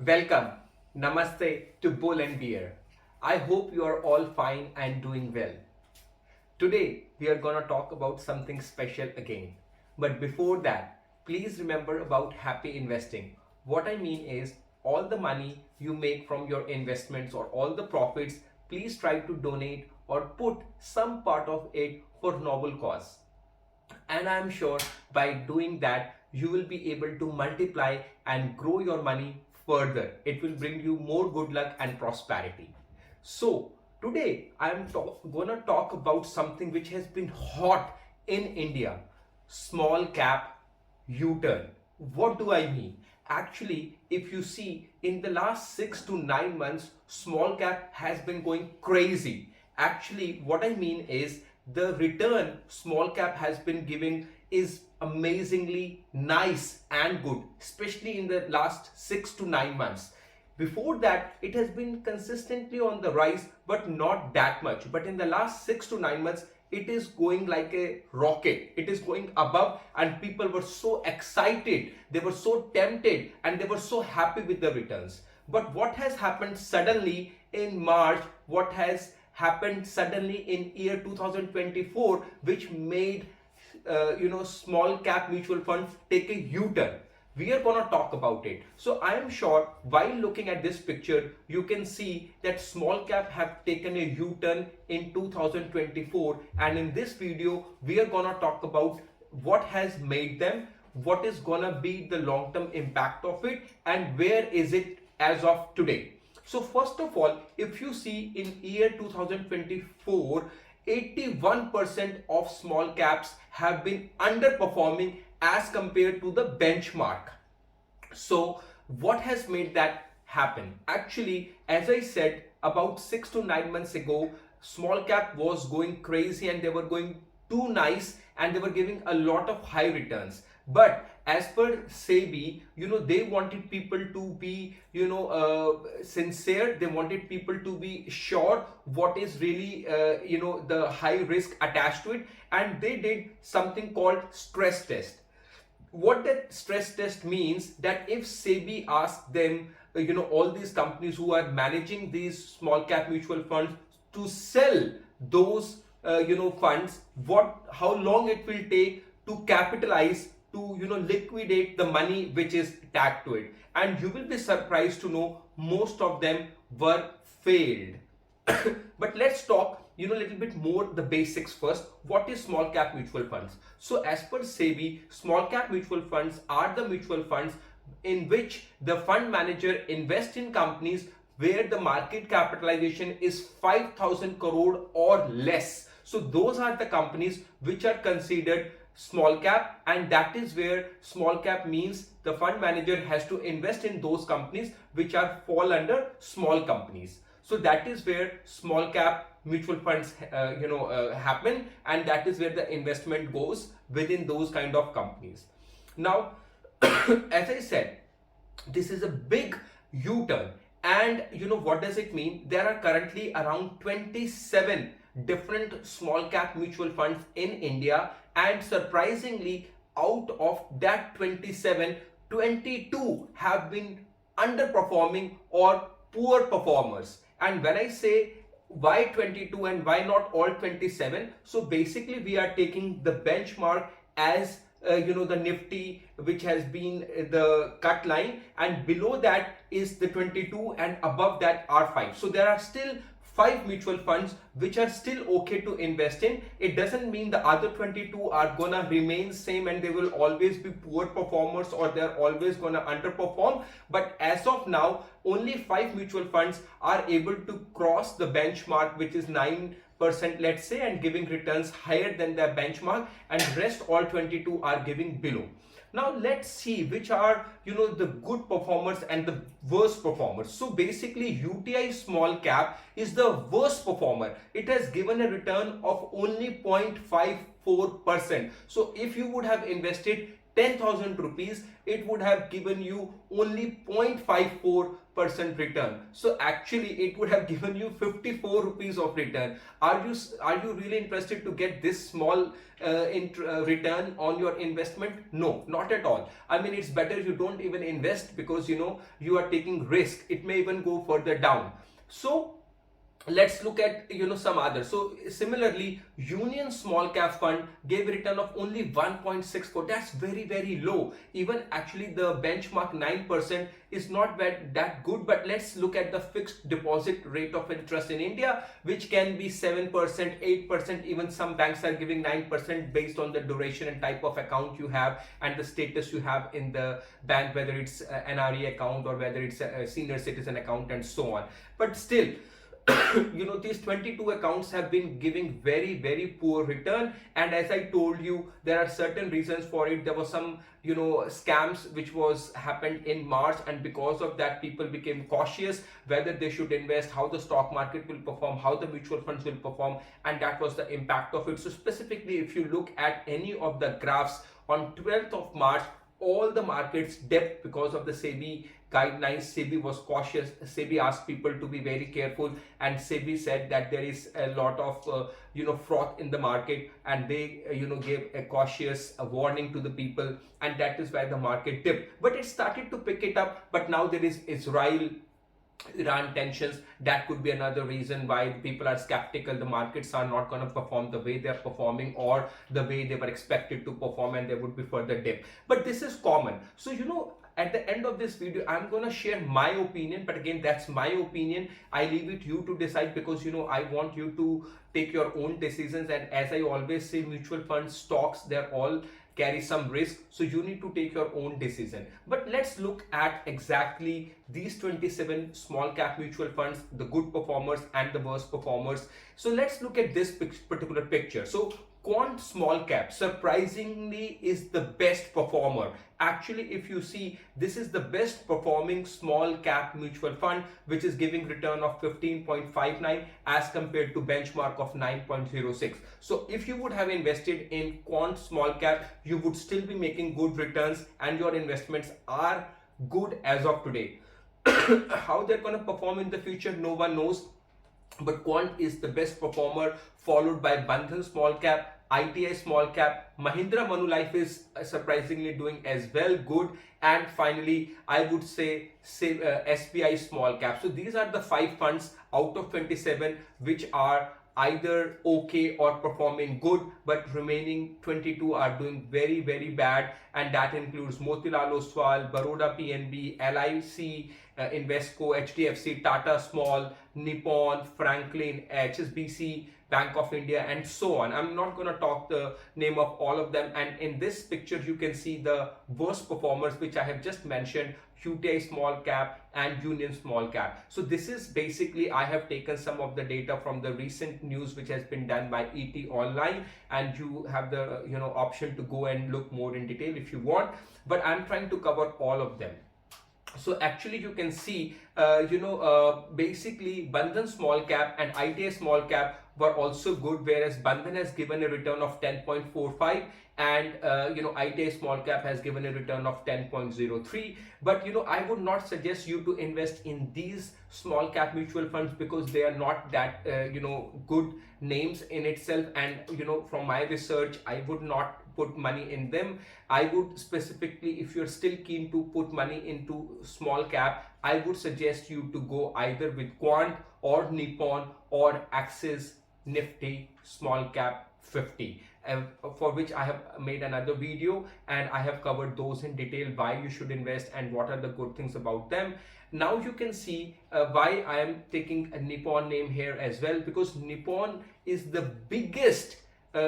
Welcome, Namaste to Bull and Beer. I hope you are all fine and doing well. Today we are gonna talk about something special again. But before that, please remember about happy investing. What I mean is all the money you make from your investments or all the profits, please try to donate or put some part of it for noble cause. And I'm sure by doing that, you will be able to multiply and grow your money further. It will bring you more good luck and prosperity. So, today I'm gonna talk about something which has been hot in India, small cap U-turn. What do I mean? Actually, if you see in the last 6 to 9 months, small cap has been going crazy. Actually, what I mean is the return small cap has been giving is amazingly nice and good, especially in the last 6 to 9 months. Before that, it has been consistently on the rise, but not that much. But in the last 6 to 9 months, it is going like a rocket. It is going above, and people were so excited, they were so tempted, and they were so happy with the returns. But what has happened suddenly in March, what has happened suddenly in year 2024, which made small cap mutual funds take a U-turn? We are going to talk about it. So I am sure while looking at this picture, you can see that small cap have taken a U-turn in 2024, and in this video we are going to talk about what has made them, what is going to be the long-term impact of it, and where is it as of today. So first of all, if you see in year 2024, 81% of small caps have been underperforming as compared to the benchmark. So what has made that happen? Actually, as I said, about 6 to 9 months ago, small cap was going crazy and they were going too nice and they were giving a lot of high returns. But as per SEBI, they wanted people to be, sincere. They wanted people to be sure what is really, the high risk attached to it. And they did something called stress test. What that stress test means, that if SEBI asks them, all these companies who are managing these small cap mutual funds to sell those, funds, how long it will take to capitalize, to liquidate the money which is tagged to it. And you will be surprised to know most of them were failed. But let's talk a little bit more the basics first. What is small cap mutual funds? So as per SEBI, small cap mutual funds are the mutual funds in which the fund manager invests in companies where the market capitalization is 5,000 crore or less. So those are the companies which are considered small cap, and that is where small cap means the fund manager has to invest in those companies which are fall under small companies. So that is where small cap mutual funds happen, and that is where the investment goes within those kind of companies. Now as I said, this is a big U-turn, and what does it mean? There are currently around 27 different small cap mutual funds in India, and surprisingly, out of that 27, 22 have been underperforming or poor performers. And when I say why 22 and why not all 27, so basically we are taking the benchmark as the Nifty, which has been the cut line, and below that is the 22, and above that are 5. So there are still 5 mutual funds which are still okay to invest in. It doesn't mean the other 22 are gonna remain same and they will always be poor performers or they're always gonna underperform. But as of now, only 5 mutual funds are able to cross the benchmark, which is 9%, let's say, and giving returns higher than their benchmark, and rest all 22 are giving below. Now let's see which are the good performers and the worst performers. So basically UTI Small Cap is the worst performer. It has given a return of only 0.54%. So if you would have invested 10,000 rupees, it would have given you only 0.54% return. So actually it would have given you 54 rupees of return. Are you really interested to get this small return on your investment? No, not at all. I mean, it's better you don't even invest, because you are taking risk. It may even go further down. So let's look at some others. So similarly, Union Small Cap Fund gave a return of only 1.64. That's very, very low. Even actually the benchmark 9% is not that good. But let's look at the fixed deposit rate of interest in India, which can be 7%, 8%. Even some banks are giving 9% based on the duration and type of account you have and the status you have in the bank, whether it's an NRE account or whether it's a senior citizen account and so on. But still, these 22 accounts have been giving very, very poor return. And as I told you, there are certain reasons for it. There was some scams which was happened in March, and because of that people became cautious whether they should invest, how the stock market will perform, how the mutual funds will perform, and that was the impact of it. So specifically, if you look at any of the graphs on 12th of March, all the markets dipped because of the SEBI guidelines. SEBI was cautious. SEBI asked people to be very careful, and SEBI said that there is a lot of froth in the market, and they gave a cautious warning to the people, and that is why the market dipped. But it started to pick it up. But now there is Iran tensions. That could be another reason why people are skeptical. The markets are not going to perform the way they're performing or the way they were expected to perform, and there would be further dip. But this is common. So at the end of this video, I'm going to share my opinion, but again, that's my opinion. I leave it you to decide, because I want you to take your own decisions. And as I always say, mutual funds, stocks, they're all carry some risk, so you need to take your own decision. But let's look at exactly these 27 small cap mutual funds, the good performers and the worst performers. So let's look at this particular picture. So Quant Small Cap surprisingly is the best performer. Actually, if you see, this is the best performing small cap mutual fund, which is giving return of 15.59 as compared to benchmark of 9.06. So if you would have invested in Quant Small Cap, you would still be making good returns, and your investments are good as of today. How they're going to perform in the future, no one knows. But Quant is the best performer, followed by Bandhan Small Cap, UTI Small Cap, Mahindra Manulife is surprisingly doing as well, good, and finally I would say SBI Small Cap. So these are the 5 funds out of 27 which are either okay or performing good, but remaining 22 are doing very, very bad, and that includes Motilal Oswal, Baroda PNB, LIC, Invesco, HDFC, Tata Small, Nippon, Franklin, HSBC, Bank of India, and so on. I'm not going to talk the name of all of them. And in this picture, you can see the worst performers, which I have just mentioned: UTI Small Cap and Union Small Cap. So this is basically, I have taken some of the data from the recent news which has been done by ET Online, and you have the option to go and look more in detail if you want. But I'm trying to cover all of them. So actually you can see, basically Bandhan Small Cap and UTI Small Cap were also good, whereas Bandhan has given a return of 10.45 and UTI Small Cap has given a return of 10.03. But I would not suggest you to invest in these small cap mutual funds, because they are not that good names in itself, and from my research I would not put money in them. I would specifically, if you're still keen to put money into small cap, I would suggest you to go either with Quant or Nippon or Axis Nifty Small Cap 50, for which I have made another video, and I have covered those in detail, why you should invest and what are the good things about them. Now you can see why I am taking a Nippon name here as well, because Nippon is the biggest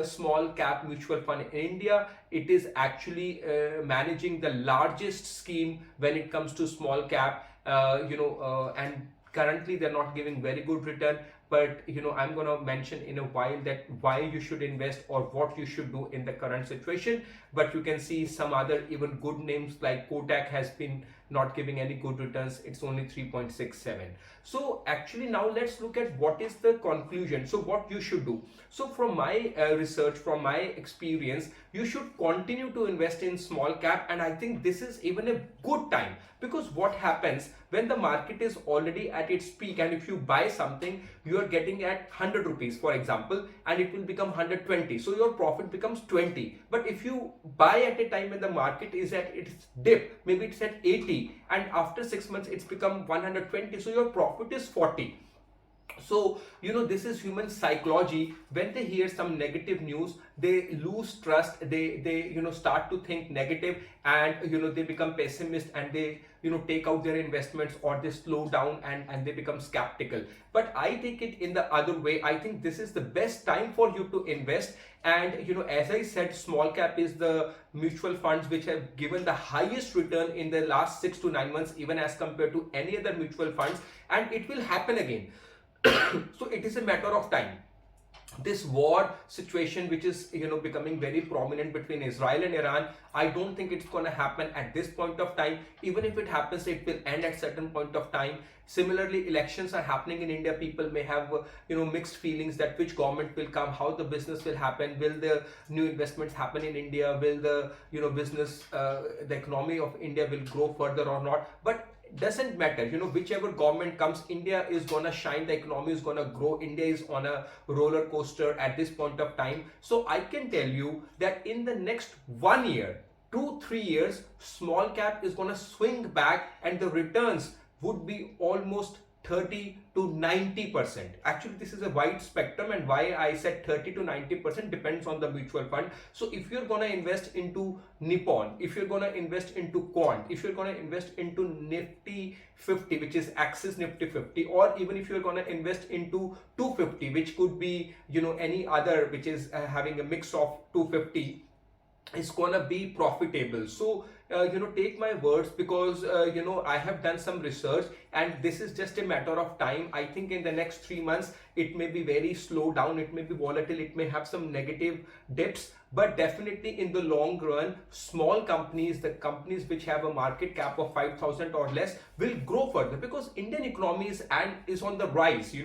small cap mutual fund in India. It is actually managing the largest scheme when it comes to small cap, and currently they're not giving very good return. But I'm going to mention in a while that why you should invest or what you should do in the current situation. But you can see some other even good names like Kotak has been not giving any good returns. It's only 3.67. So actually now let's look at what is the conclusion. So what you should do. So from my research, from my experience, you should continue to invest in small cap, and I think this is even a good time, because what happens when the market is already at its peak, and if you buy something, you are getting at 100 rupees for example, and it will become 120, so your profit becomes 20. But if you buy at a time when the market is at its dip, maybe it's at 80, and after 6 months it's become 120, so your profit is 40. So this is human psychology. When they hear some negative news, they lose trust, they start to think negative, and they become pessimist, and they take out their investments, or they slow down, and they become skeptical. But I take it in the other way. I think this is the best time for you to invest. And as I said, small cap is the mutual funds which have given the highest return in the last 6 to 9 months, even as compared to any other mutual funds, and it will happen again. So it is a matter of time. This war situation, which is becoming very prominent between Israel and Iran, I don't think it's going to happen at this point of time. Even if it happens, it will end at certain point of time. Similarly, elections are happening in India. People may have mixed feelings that which government will come, how the business will happen, will the new investments happen in India, will the business the economy of India will grow further or not. But doesn't matter, whichever government comes, India is gonna shine, the economy is gonna grow. India is on a roller coaster at this point of time. So I can tell you that in the next 1 year, 2-3 years, small cap is gonna swing back, and the returns would be almost 30 to 90%. Actually, this is a wide spectrum, and why I said 30 to 90% depends on the mutual fund. So if you're gonna invest into Nippon, if you're gonna invest into Quant, if you're gonna invest into Nifty 50, which is Axis Nifty 50, or even if you're gonna invest into 250, which could be any other which is having a mix of 250, it's gonna be profitable. So take my words, because I have done some research, and this is just a matter of time. I think in the next 3 months it may be very slow down, it may be volatile, it may have some negative dips, but definitely in the long run, small companies, the companies which have a market cap of 5,000 or less, will grow further, because Indian economy is on the rise.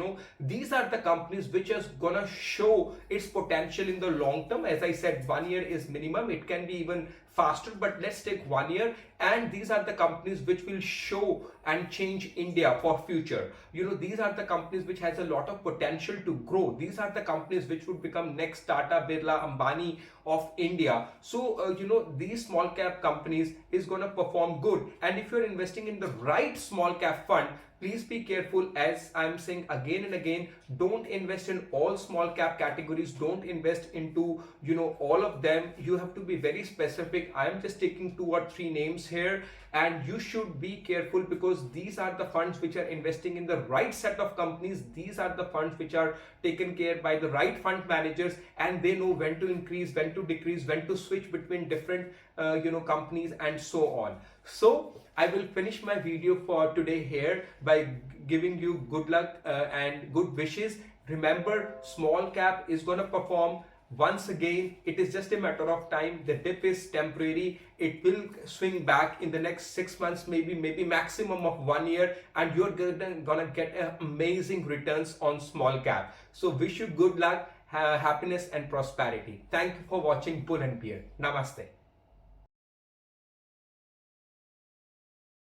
These are the companies which is gonna show its potential in the long term. As I said, 1 year is minimum, it can be even faster, but let's take 1 year. And these are the companies which will show and change India for future. These are the companies which has a lot of potential to grow. These are the companies which would become next Tata, Birla, Ambani of India. So these small cap companies is going to perform good. And if you're investing in the right small cap fund, please be careful. As I'm saying again and again, don't invest in all small cap categories, don't invest into all of them. You have to be very specific. I am just taking 2 or 3 names here, and you should be careful, because these are the funds which are investing in the right set of companies. These are the funds which are taken care by the right fund managers, and they know when to increase, when to decrease, when to switch between different companies, and so on. So I will finish my video for today here by giving you good luck and good wishes. Remember, small cap is going to perform. Once again, it is just a matter of time. The dip is temporary. It will swing back in the next 6 months, maybe maximum of 1 year, and you're gonna get amazing returns on small cap. So wish you good luck, happiness and prosperity. Thank you for watching Bull and Bear. Namaste.